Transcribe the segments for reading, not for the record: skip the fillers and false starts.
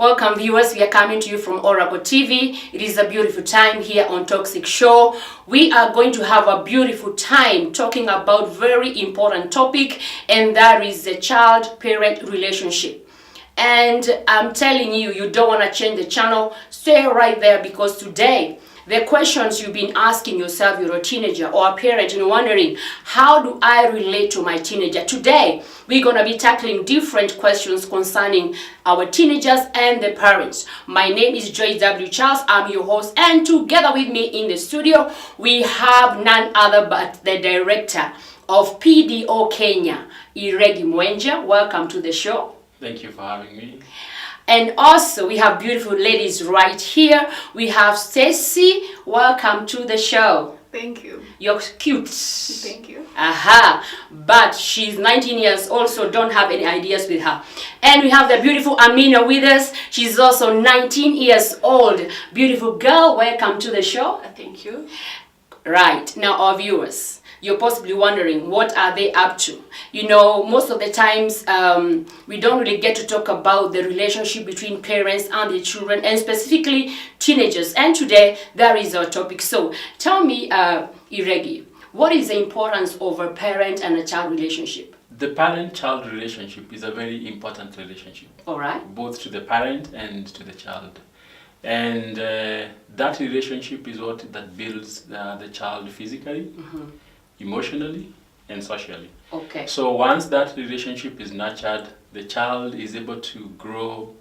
Welcome viewers, we are coming to you from Oracle TV. It is a beautiful time here on Toxic Show. We are going to have a beautiful time talking about very important topic, and that is the child-parent relationship. And I'm telling you, you don't want to change the channel. Stay right there, because today the questions you've been asking yourself, you're a teenager or a parent and wondering, how do I relate to my teenager? Today, we're going to be tackling different questions concerning our teenagers and the parents. My name is DrJoyceCharles. I'm your host, and together with me in the studio, we have none other but the director of PDO Kenya, Nderitu-Wanjagi. Welcome to the show. Thank you for having me. And also, we have beautiful ladies right here. We have Stacy. Welcome to the show. Thank you. You're cute. Thank you. But she's 19 years old, so don't have any ideas with her. And we have the beautiful Amina with us. She's also 19 years old. Beautiful girl. Welcome to the show. Thank you. Right. Now, our viewers, you're possibly wondering, what are they up to? You know, most of the times we don't really get to talk about the relationship between parents and their children, and specifically teenagers. And today, that is our topic. So tell me, Iregi, what is the importance of a parent and a child relationship? The parent-child relationship is a very important relationship. All right. Both to the parent and to the child. And that relationship is what that builds the child physically, emotionally, and socially. Okay. So once that relationship is nurtured, the child is able to grow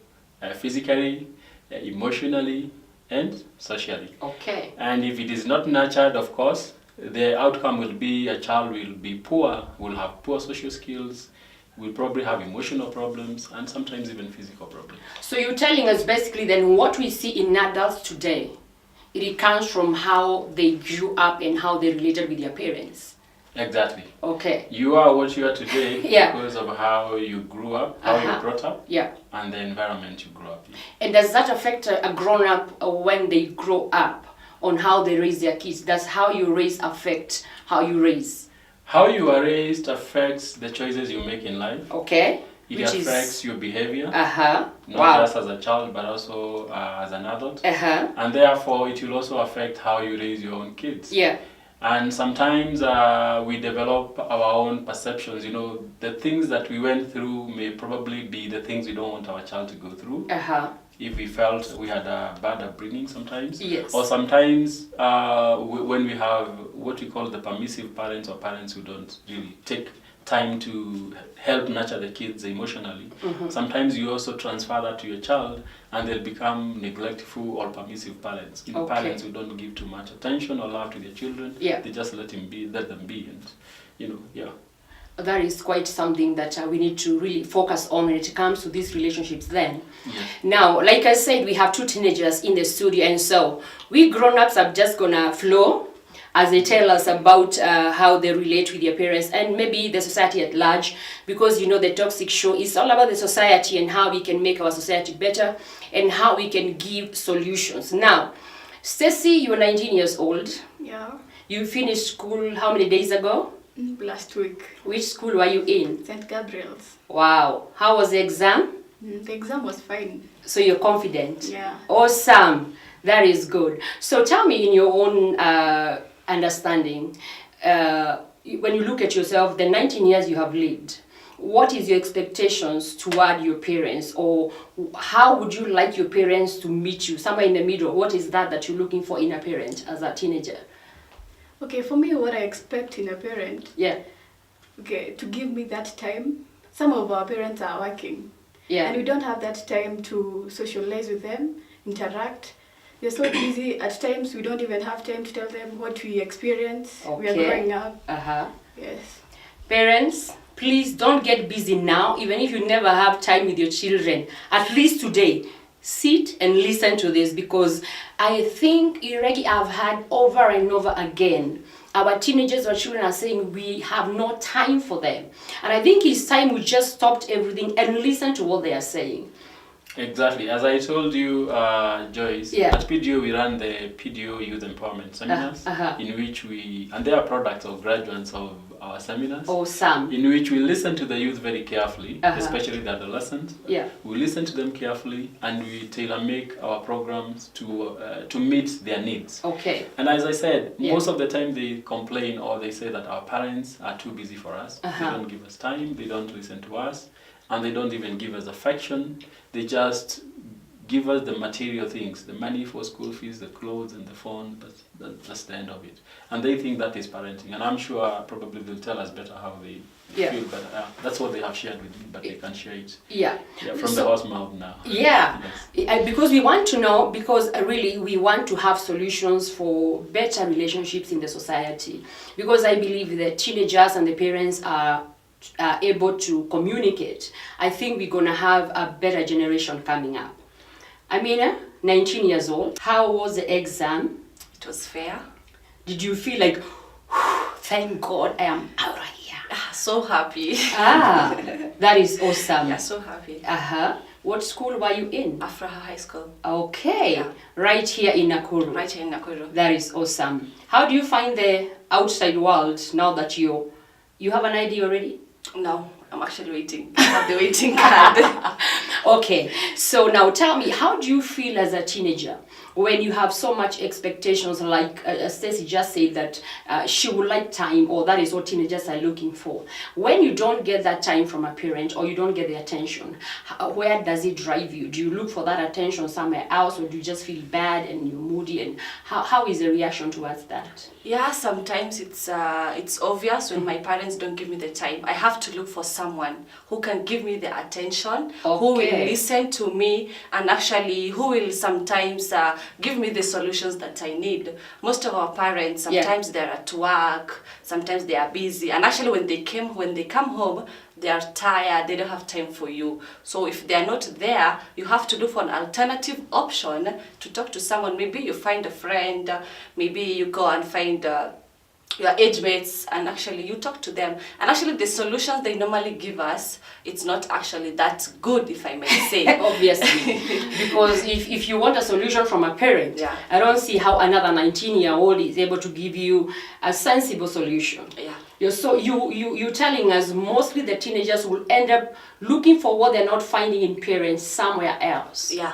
physically, emotionally, and socially. Okay. And if it is not nurtured, of course, the outcome will be a child will be poor, will have poor social skills, will probably have emotional problems, and sometimes even physical problems. So you're telling us basically then what we see in adults today, it comes from how they grew up and how they related with their parents. Exactly. Okay. You are what you are today Yeah. because of how you grew up, how you brought up, yeah, and the environment you grew up in. And does that affect a grown-up when they grow up on how they raise their kids? Does how you raise affect how you raise? How you are raised affects the choices you make in life. Okay. It affects your behavior, Not just as a child, but also as an adult. And therefore, it will also affect how you raise your own kids. Yeah. And sometimes we develop our own perceptions. You know, the things that we went through may probably be the things we don't want our child to go through. If we felt we had a bad upbringing sometimes. Yes. Or sometimes when we have what we call the permissive parents, or parents who don't really take time to help nurture the kids emotionally. Sometimes you also transfer that to your child, and they'll become neglectful or permissive parents. You know, parents who don't give too much attention or love to their children. Yeah. They just let them be, and you know, yeah. That is quite something that we need to really focus on when it comes to these relationships then. Yeah. Now, like I said, we have two teenagers in the studio, and so we grown-ups are just gonna flow as they tell us about how they relate with their parents and maybe the society at large, because you know the Toxic Show is all about the society and how we can make our society better and how we can give solutions. Now, Stacy, you're 19 years old. Yeah. You finished school how many days ago? Last week. Which school were you in? St. Gabriel's. Wow. How was the exam? The exam was fine. So you're confident? Yeah. Awesome. That is good. So tell me, in your own understanding, when you look at yourself, the 19 years you have lived, what is your expectations toward your parents, or how would you like your parents to meet you? Somewhere in the middle, what is that you're looking for in a parent as a teenager? Okay, for me, what I expect in a parent, yeah, okay, to give me that time. Some of our parents are working, yeah, and we don't have that time to socialize with them, interact. They're so busy. At times, we don't even have time to tell them what we experience. Okay. We are growing up. Yes. Parents, please don't get busy now, even if you never have time with your children. At least today, sit and listen to this, because I think Iregi, I've had over and over again, our teenagers or children are saying we have no time for them. And I think it's time we just stopped everything and listen to what they are saying. Exactly. As I told you, Joyce, Yeah. at PDO we run the PDO Youth Empowerment Seminars, in which we, and they are products of graduates of our seminars. Awesome. In which we listen to the youth very carefully, Uh-huh. especially the adolescents. Yeah. We listen to them carefully and we tailor-make our programs to meet their needs. Okay. And as I said, Yeah. most of the time they complain or they say that our parents are too busy for us. Uh-huh. They don't give us time, they don't listen to us, and they don't even give us affection. They just give us the material things, the money for school fees, the clothes and the phone. That's the end of it. And they think that is parenting. And I'm sure probably they'll tell us better how they feel. But that's what they have shared with me, but they can share it. Yeah. From the horse mouth now. Yeah. Yes. Because we want to know, because really we want to have solutions for better relationships in the society. Because I believe that teenagers and the parents are able to communicate. I think we're going to have a better generation coming up. Amina, 19 years old. How was the exam? It was fair. Did you feel like, thank God I am out of here? So happy. That is awesome. Yeah, so happy. What school were you in? Afraha High School. Okay. Yeah. Right here in Nakuru. Right here in Nakuru. That is awesome. How do you find the outside world now that you have an ID already? No, I'm actually waiting. I have the waiting card. Okay, so now tell me, how do you feel as a teenager when you have so much expectations, like Stacey just said that she would like time, or that is what teenagers are looking for. When you don't get that time from a parent or you don't get the attention, where does it drive you? Do you look for that attention somewhere else, or do you just feel bad and you're moody? And how is the reaction towards that? Yeah, sometimes it's obvious when my parents don't give me the time. I have to look for someone who can give me the attention, who will listen to me, and actually who will sometimes give me the solutions that I need. Most of our parents, sometimes they're at work, sometimes they are busy, and actually when they come home, they are tired, they don't have time for you. So if they are not there, you have to look for an alternative option to talk to someone. Maybe you find a friend, maybe you go and find your age mates, and actually you talk to them. And actually the solutions they normally give us, it's not actually that good, if I may say. Obviously. Because if you want a solution from a parent, I don't see how another 19-year-old is able to give you a sensible solution. Yeah. You're telling us mostly the teenagers will end up looking for what they're not finding in parents somewhere else. Yeah.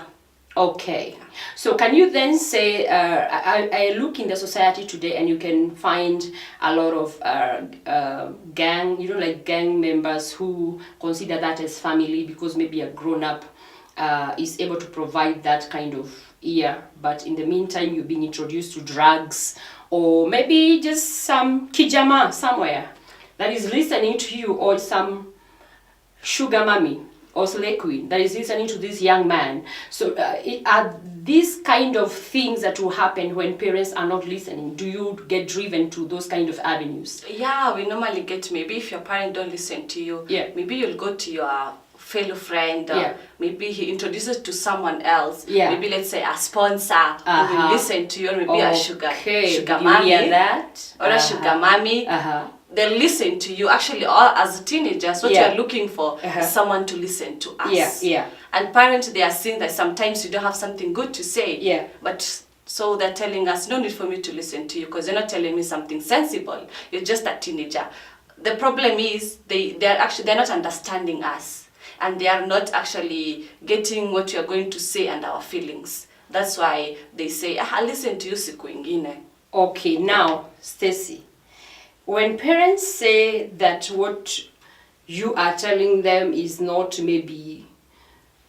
Okay. So can you then say, I look in the society today and you can find a lot of gang members who consider that as family because maybe a grown-up is able to provide that kind of ear, but in the meantime you're being introduced to drugs, or maybe just some kijama somewhere that is listening to you, or some sugar mommy or slay queen that is listening to this young man. So are these kind of things that will happen when parents are not listening? Do you get driven to those kind of avenues? Yeah, we normally get, maybe if your parent don't listen to you, maybe you'll go to your fellow friend, maybe he introduces to someone else, maybe let's say a sponsor who will listen to you, or maybe a sugar mommy, or a sugar mommy. They'll listen to you. Actually, as teenagers, what you're looking for is someone to listen to us. And parents, they are seeing that sometimes you don't have something good to say. But so they're telling us, no need for me to listen to you because you're not telling me something sensible. You're just a teenager. The problem is they're not understanding us, and they are not actually getting what you're going to say and our feelings. That's why they say, I'll listen to you siku ingine. Okay, now, Stacey, when parents say that what you are telling them is not maybe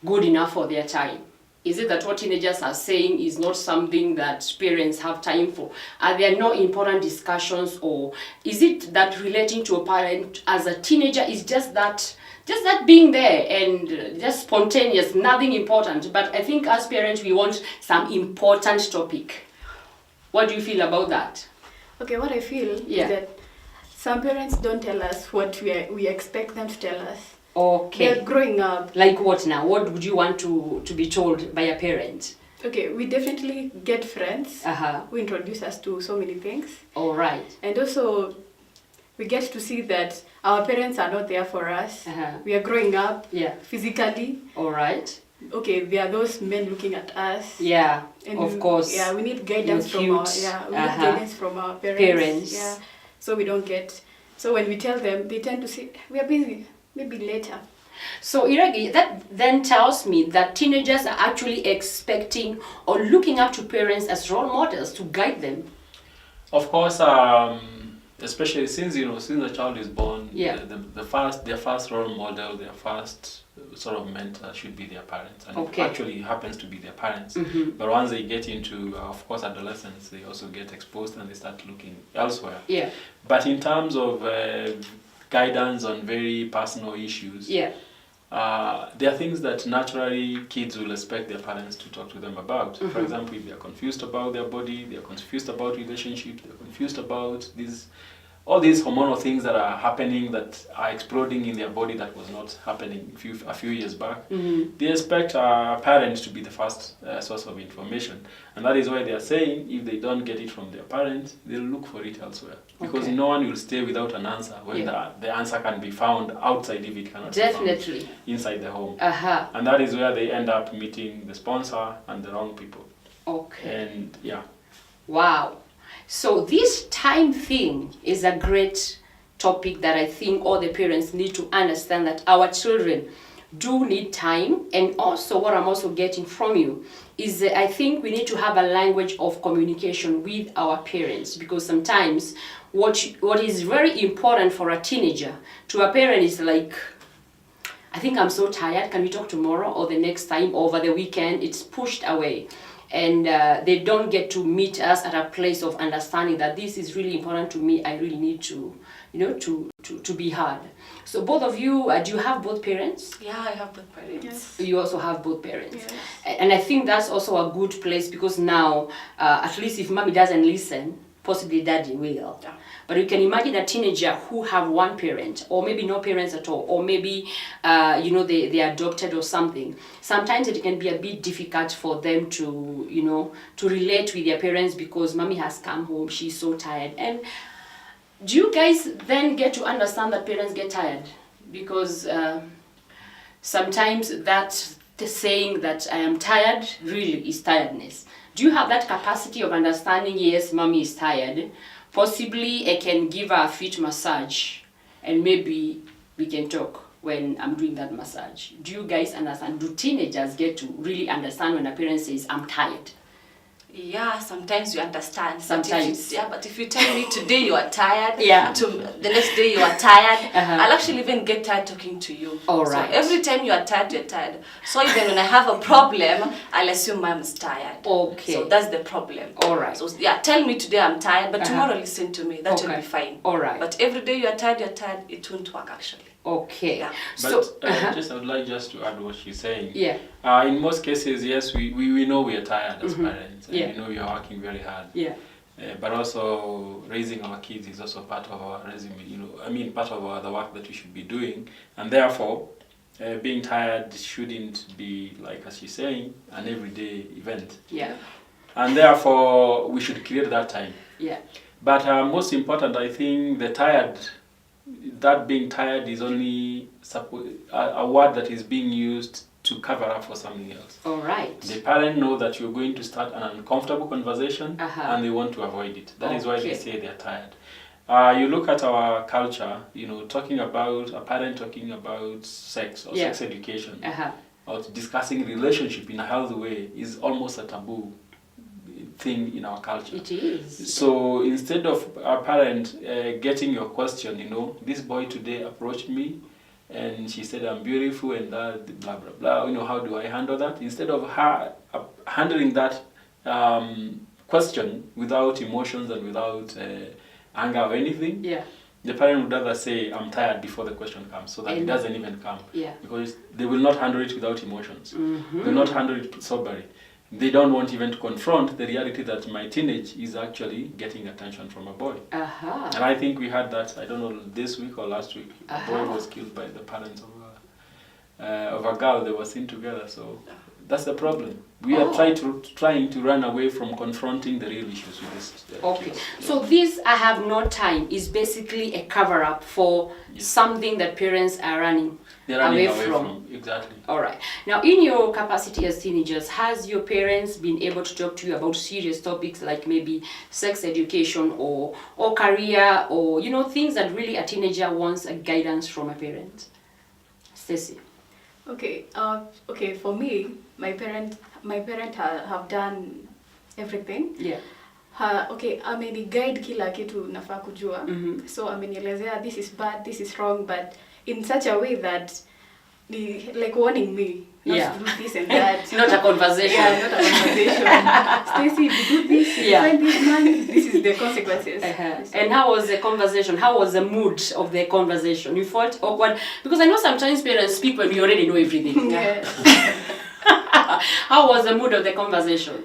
good enough for their time, is it that what teenagers are saying is not something that parents have time for? Are there no important discussions, or is it that relating to a parent as a teenager is just that being there and just spontaneous, nothing important? But I think as parents we want some important topic. What do you feel about that? Okay, what I feel is that some parents don't tell us what we expect them to tell us. Okay. They're growing up. Like what now? What would you want to be told by a parent? Okay, we definitely get friends who introduce us to so many things. All right. And also, we get to see that our parents are not there for us. We are growing up physically. All right. Okay, there are those men looking at us. Yeah, and of course. Yeah, we need guidance from our parents. Yeah, so we don't get So when we tell them, they tend to say, we are busy, maybe later. So Iragi, that then tells me that teenagers are actually expecting or looking up to parents as role models to guide them. Of course, especially since the child is born, their first role model, their first sort of mentor should be their parents, and it actually happens to be their parents. But once they get into, of course, adolescence, they also get exposed and they start looking elsewhere. Yeah. But in terms of guidance on very personal issues, there are things that naturally kids will expect their parents to talk to them about. For example, if they are confused about their body, they are confused about relationships, they are confused about all these hormonal things that are happening, that are exploding in their body that was not happening a few years back. They expect parents to be the first source of information. And that is why they are saying if they don't get it from their parents, they'll look for it elsewhere. Because no one will stay without an answer when the answer can be found outside if it cannot be found inside the home. And that is where they end up meeting the sponsor and the wrong people. And Wow. So this time thing is a great topic that I think all the parents need to understand, that our children do need time. And also what I'm also getting from you is I think we need to have a language of communication with our parents, because sometimes what is very important for a teenager to a parent is like, I think I'm so tired, can we talk tomorrow or the next time, over the weekend? It's pushed away. And they don't get to meet us at a place of understanding that this is really important to me. I really need to, to be heard. So both of you, do you have both parents? Yeah, I have both parents. Yes. You also have both parents. Yes. And I think that's also a good place, because now, at least if mommy doesn't listen, possibly daddy will. Yeah. But you can imagine a teenager who have one parent, or maybe no parents at all, or maybe they adopted or something. Sometimes it can be a bit difficult for them to to relate with their parents, because mommy has come home, she's so tired. And do you guys then get to understand that parents get tired? Because sometimes that saying that I am tired really is tiredness. Do you have that capacity of understanding, yes, mommy is tired, possibly I can give her a feet massage and maybe we can talk when I'm doing that massage? Do you guys understand? Do teenagers get to really understand when a parent says, I'm tired? Yeah, sometimes you understand. Sometimes. But if you tell me today you are tired, the next day you are tired, I'll actually even get tired talking to you. All right. So every time you are tired, you're tired. So even when I have a problem, I'll assume mom's tired. Okay. So that's the problem. All right. So tell me today I'm tired, but tomorrow listen to me. That will be fine. All right. But every day you are tired, it won't work actually. Okay. Yeah. But I would like just to add what she's saying. Yeah. In most cases, yes, we know we are tired as parents, and we know we are working very hard. Yeah. But also raising our kids is also part of our resume. Part of the work that we should be doing, and therefore, being tired shouldn't be, like as she's saying, an everyday event. Yeah. And therefore, we should create that time. Yeah. But most important, I think that being tired is only a word that is being used to cover up for something else. All right. The parent know that you're going to start an uncomfortable conversation and they want to avoid it. That is why they say they're tired. You look at our culture, talking about a parent talking about sex or sex education or discussing relationship in a healthy way is almost a taboo thing in our culture. It is. So instead of a parent getting your question, this boy today approached me and she said I'm beautiful and that blah blah blah, how do I handle that? Instead of her handling that question without emotions and without anger or anything, the parent would rather say I'm tired before the question comes, so that it doesn't even come. Because they will not handle it without emotions. They will not handle it soberly. They don't want even to confront the reality that my teenage is actually getting attention from a boy. And I think we had that, I don't know, this week or last week. A boy was killed by the parents of a girl. They were seen together, so That's the problem. We are trying to run away from confronting the real issues with this. Okay. Kids. So this "I have no time" is basically a cover-up for something that parents are running away from. Exactly. All right. Now, in your capacity as teenagers, has your parents been able to talk to you about serious topics like maybe sex education or career, or things that really a teenager wants a guidance from a parent? Stacey. Okay. Okay. For me, my parent have done everything. Yeah. Okay, guide kila kitu nafaa kujua. So amenielezea this is bad, this is wrong, but in such a way that like warning me not to do this and that. Not a conversation. Yeah, not a conversation. Stacey, if you do this, you find this man, this is the consequences. So. And how was the conversation? How was the mood of the conversation? You felt awkward? Because I know sometimes parents speak when we already know everything. Yeah. How was the mood of the conversation?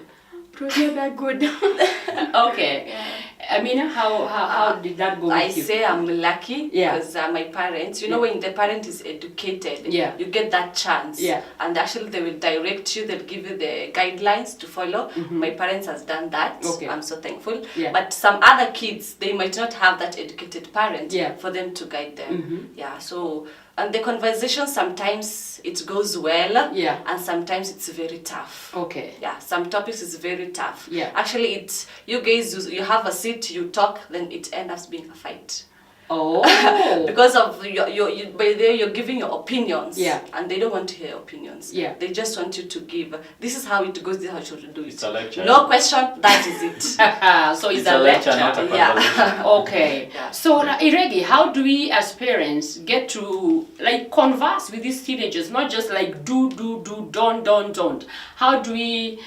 Probably that good. Okay. Yeah. I mean, how did that go I with you? say I'm lucky because my parents, when the parent is educated, you get that chance. Yeah. And actually they will direct you, they'll give you the guidelines to follow. My parents has done that. Okay. I'm so thankful. Yeah. But some other kids, they might not have that educated parent for them to guide them. Yeah. So, and the conversation sometimes it goes well, and sometimes it's very tough. Okay. Yeah, some topics is very tough. Yeah. Actually, it's you guys you have a seat, you talk, then it ends up being a fight. Oh. Because of by there you're giving your opinions. Yeah. And they don't want to hear your opinions. Yeah. They just want you to give. This is how it goes. This is how you should do it. It's a lecture. No question. That is it. So it's a lecture, not a Yeah. conversation. Okay. Yeah. So, Iregi, how do we as parents get to converse with these teenagers? Not just do, don't. How do we?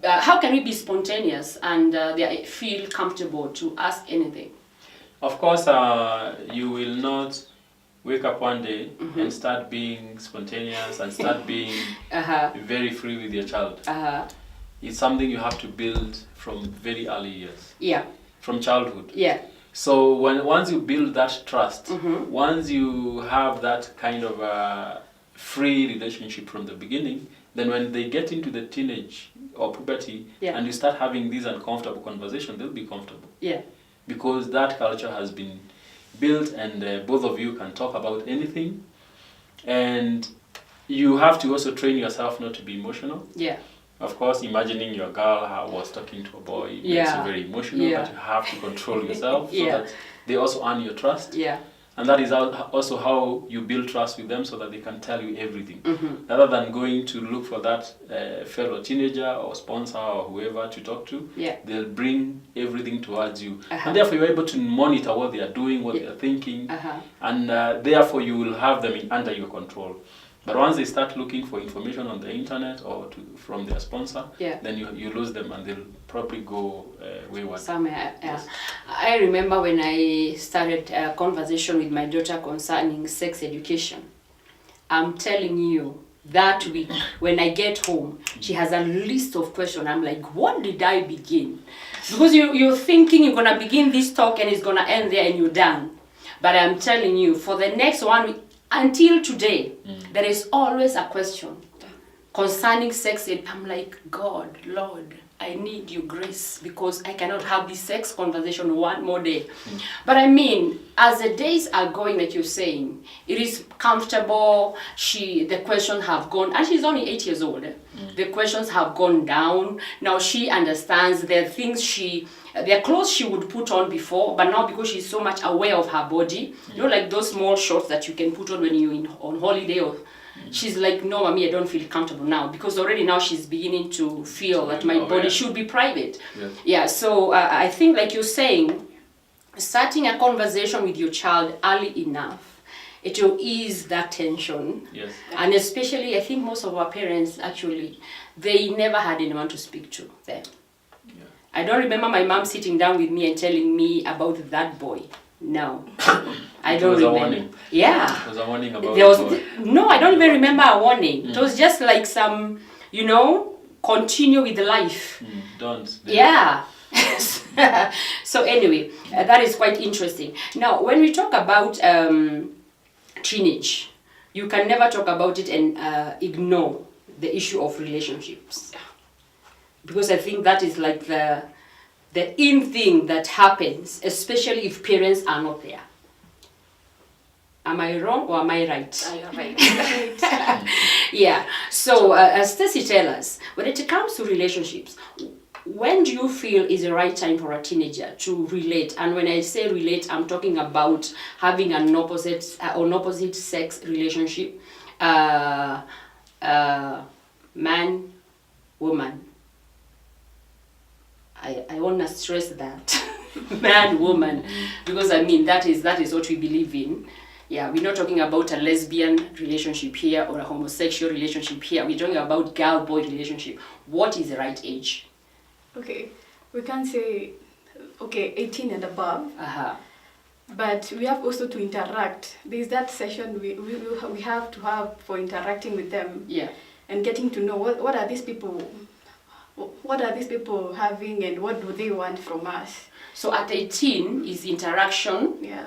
How can we be spontaneous and they feel comfortable to ask anything? Of course, you will not wake up one day and start being spontaneous and start being very free with your child. It's something you have to build from very early years. Yeah. From childhood. Yeah. So once you build that trust, once you have that kind of a free relationship from the beginning, then when they get into the teenage or puberty and you start having these uncomfortable conversations, they'll be comfortable. Yeah. Because that culture has been built and both of you can talk about anything. And you have to also train yourself not to be emotional. Yeah. Of course, imagining your girl was talking to a boy makes you very emotional, but you have to control yourself so that they also earn your trust. Yeah. And that is also how you build trust with them so that they can tell you everything. Rather than going to look for that fellow teenager or sponsor or whoever to talk to, they'll bring everything towards you. And therefore you're able to monitor what they are doing, what they are thinking, and therefore you will have them under your control. But once they start looking for information on the internet or from their sponsor, then you lose them and they'll probably go wayward. Somewhere, yes. I remember when I started a conversation with my daughter concerning sex education. I'm telling you, that week, when I get home, she has a list of questions. I'm like, what did I begin? Because you're thinking you're going to begin this talk and it's going to end there and you're done. But I'm telling you, for the next 1 week, until today, there is always a question concerning sex ed. I'm like, God, Lord, I need your grace because I cannot have this sex conversation one more day. But I mean, as the days are going, like you're saying, it is comfortable. The questions have gone, and she's only 8 years old. The questions have gone down. Now she understands there are things there are clothes she would put on before, but now because she's so much aware of her body, like those small shorts that you can put on when you're on holiday, or she's like, no, mommy, I don't feel comfortable now, because already now she's beginning to feel that my body should be private. So I think, like you're saying, starting a conversation with your child early enough, it will ease that tension. And especially, I think most of our parents, actually, they never had anyone to speak to them. I don't remember my mom sitting down with me and telling me about that boy. No. I don't remember. Warning. Yeah. It was a warning about No, I don't even remember a warning. It was just like some, continue with life. Don't. Yeah. So anyway, that is quite interesting. Now, when we talk about teenage, you can never talk about it and ignore the issue of relationships. Because I think that is like the in thing that happens, especially if parents are not there. Am I wrong or am I right? You're right. Yeah. So, as Stacy tell us, when it comes to relationships, when do you feel is the right time for a teenager to relate? And when I say relate, I'm talking about having an opposite sex relationship, man, woman. I want to stress that man, woman, because I mean that is what we believe in. Yeah, we're not talking about a lesbian relationship here or a homosexual relationship here. We're talking about girl-boy relationship. What is the right age? Okay, we can say, 18 and above. But we have also to interact. There's that session we have to have for interacting with them. Yeah. And getting to know what are these people having and what do they want from us. So at 18 is interaction. Yeah.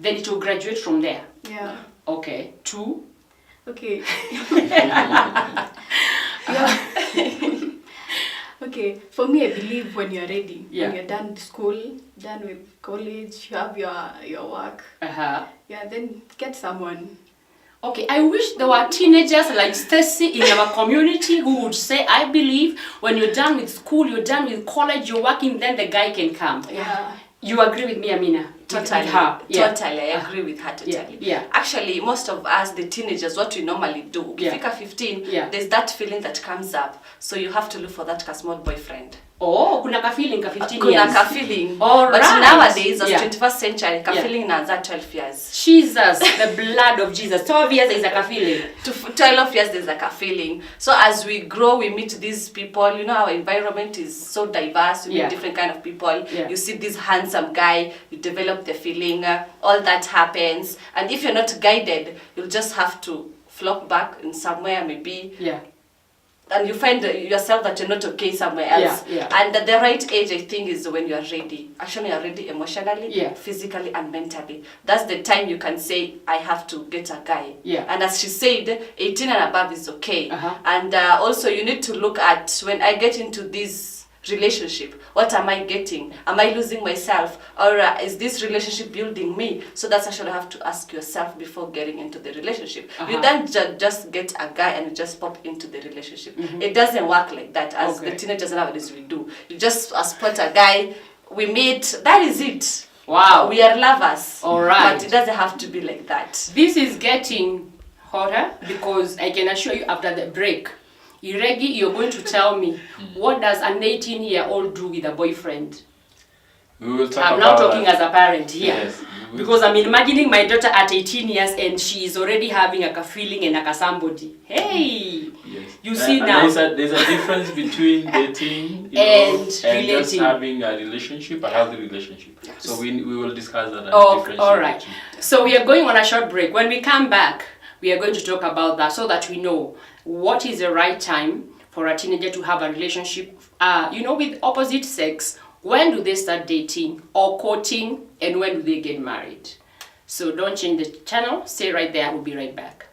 Then it will graduate from there. Yeah. Okay. 2. Okay. Yeah. Okay. For me, I believe when you're ready, when you're done with school, done with college, you have your work. Yeah. Then get someone. Okay, I wish there were teenagers like Stacy in our community who would say, I believe when you're done with school, you're done with college, you're working, then the guy can come. Yeah. You agree with me, Amina? Totally. Totally. I agree with her totally. Yeah. Actually, most of us, the teenagers, what we normally do, if you are 15, there's that feeling that comes up. So you have to look for that small boyfriend. Oh, kuna ka feeling ka 15 years. Kuna ka feeling. All but right. nowadays, as 21st century, ka feeling na 12 years. Jesus, the blood of Jesus. 12 years is a ka feeling. 12 years there's like a feeling. So as we grow, we meet these people. You know, our environment is so diverse. We meet different kind of people. You see this handsome guy, you develop the feeling. All that happens. And if you're not guided, you'll just have to flop back in somewhere maybe. Yeah. And you find yourself that you're not okay somewhere else. And the right age, I think, is when you're ready. Actually, you're ready emotionally, physically, and mentally. That's the time you can say, I have to get a guy. And as she said, 18 and above is okay. And also, you need to look at, when I get into this relationship, what am I getting? Am I losing myself? Or is this relationship building me? So that's actually you have to ask yourself before getting into the relationship. You don't just get a guy and you just pop into the relationship. It doesn't work like that, as the teenagers nowadays will do. You just spot a guy, we meet, that is it. Wow. We are lovers. All right. But it doesn't have to be like that. This is getting hotter because I can assure you after the break, Iregi, you're going to tell me, what does an 18-year-old do with a boyfriend? We will talk I'm now talking as a parent here. Yes, because I'm imagining my daughter at 18 years and she is already having a feeling and a somebody. Hey! Yes. You see now. There's a difference between dating and just having a relationship, a healthy relationship. So we will discuss that. All right. So we are going on a short break. When we come back, we are going to talk about that so that we know what is the right time for a teenager to have a relationship, with opposite sex. When do they start dating or courting, and when do they get married? So don't change the channel. Stay right there. We'll be right back.